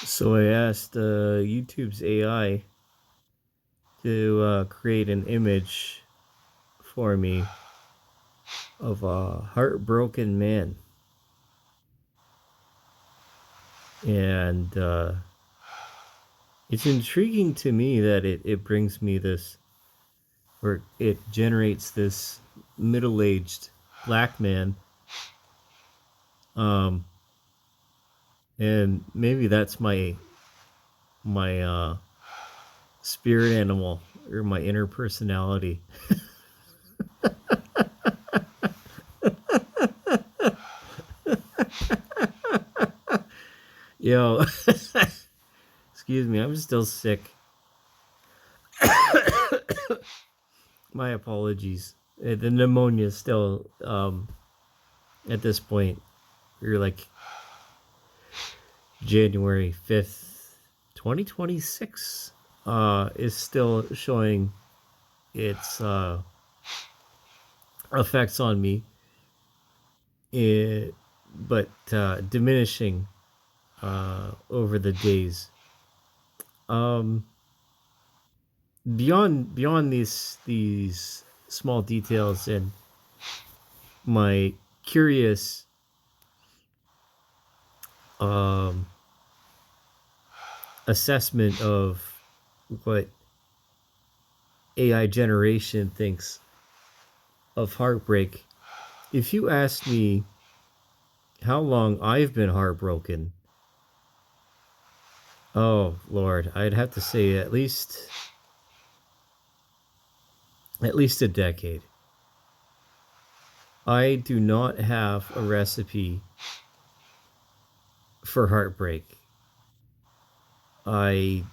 So I asked YouTube's AI to create an image for me of a heartbroken man. And it's intriguing to me that it brings me this, or it generates this middle aged black man. Um, and maybe that's my spirit animal or my inner personality. Yo, excuse me, I'm still sick. My apologies. The pneumonia is still at this point. We're like January 5th, 2026 is still showing its effects on me. It, but diminishing over the days. Um, beyond these small details and my curious um, assessment of what AI generation thinks of heartbreak. If you ask me how long I've been heartbroken, oh Lord, I'd have to say at least a decade. I do not have a recipe for heartbreak. I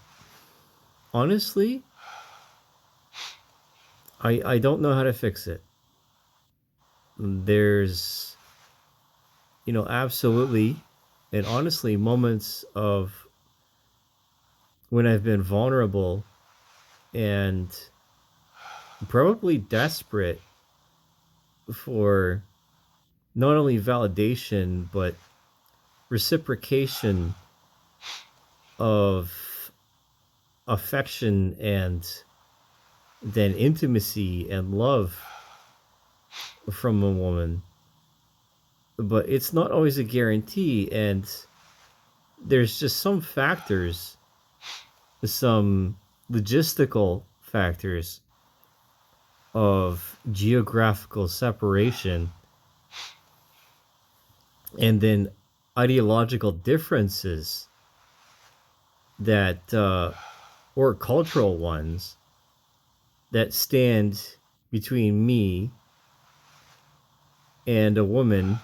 honestly, I don't know how to fix it. There's, absolutely and honestly moments of when I've been vulnerable and probably desperate for not only validation but reciprocation of affection and then intimacy and love from a woman. But it's not always a guarantee, and there's just some factors, some logistical factors of geographical separation and then ideological differences that or cultural ones that stand between me and a woman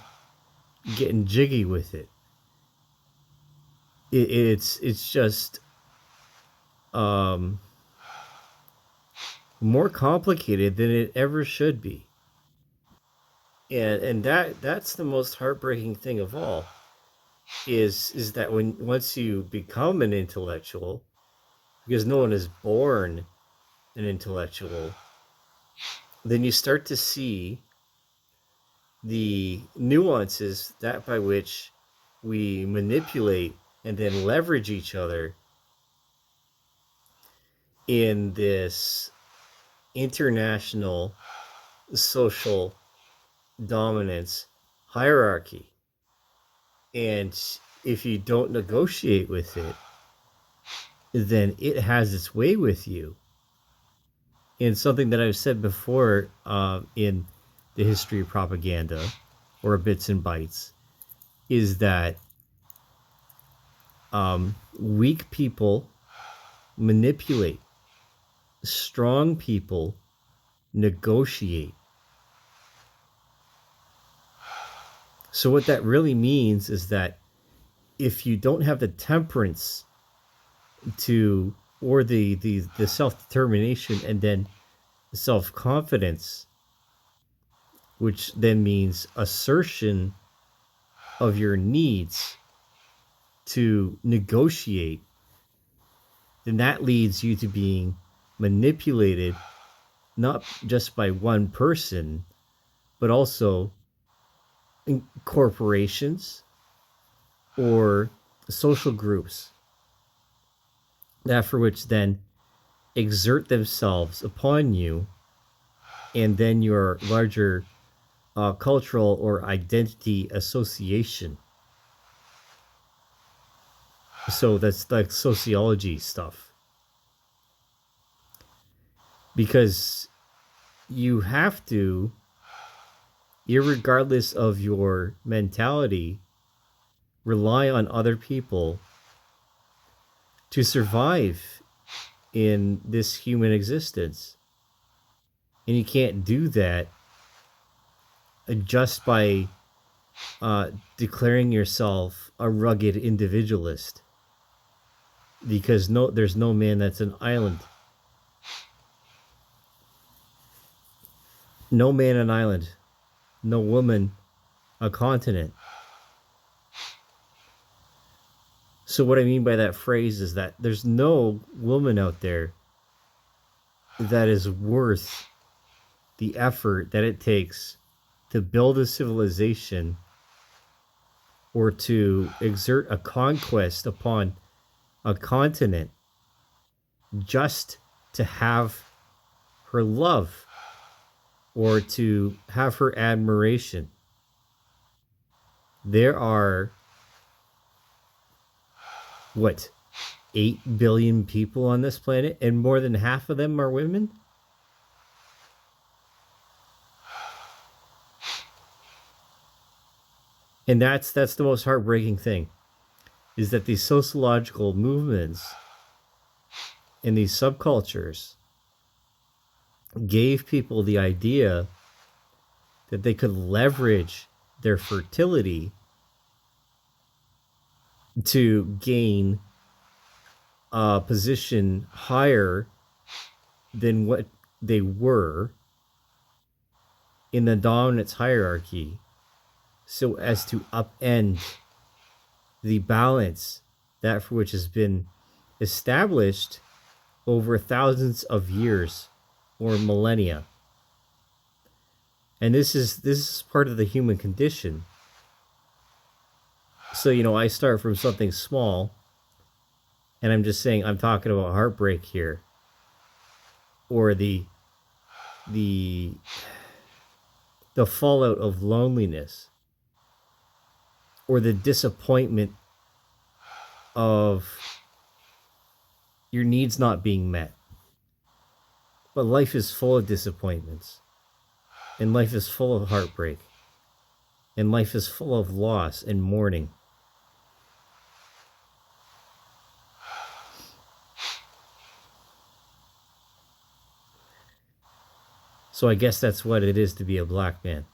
getting jiggy with it. It's just um, more complicated than it ever should be, and that's the most heartbreaking thing of all. Is that when once you become an intellectual, because no one is born an intellectual, then you start to see the nuances that by which we manipulate and then leverage each other in this international social dominance hierarchy. And if you don't negotiate with it, then it has its way with you. And something that I've said before in the history of propaganda or bits and bytes is that weak people manipulate, strong people negotiate. So, what that really means is that if you don't have the temperance to, or the self determination and then self confidence, which then means assertion of your needs to negotiate, then that leads you to being manipulated not just by one person, but also in corporations or social groups. that for which then exert themselves upon you, and then your larger cultural or identity association. So that's like sociology stuff. Because you have to, irregardless of your mentality, rely on other people to survive in this human existence. And you can't do that just by declaring yourself a rugged individualist, because there's no man that's an island. No man an island. No woman a continent. So what I mean by that phrase is that there's no woman out there that is worth the effort that it takes to build a civilization or to exert a conquest upon a continent just to have her love or to have her admiration. There are, what, 8 billion people on this planet, and more than half of them are women? And that's the most heartbreaking thing, is that these sociological movements and these subcultures gave people the idea that they could leverage their fertility to gain a position higher than what they were in the dominance hierarchy, so as to upend the balance that for which has been established over thousands of years or millennia. And this is part of the human condition. So, I start from something small, and I'm just saying I'm talking about heartbreak here, or the fallout of loneliness, or the disappointment of your needs not being met. But life is full of disappointments, and life is full of heartbreak, and life is full of loss and mourning. So I guess that's what it is to be a black man.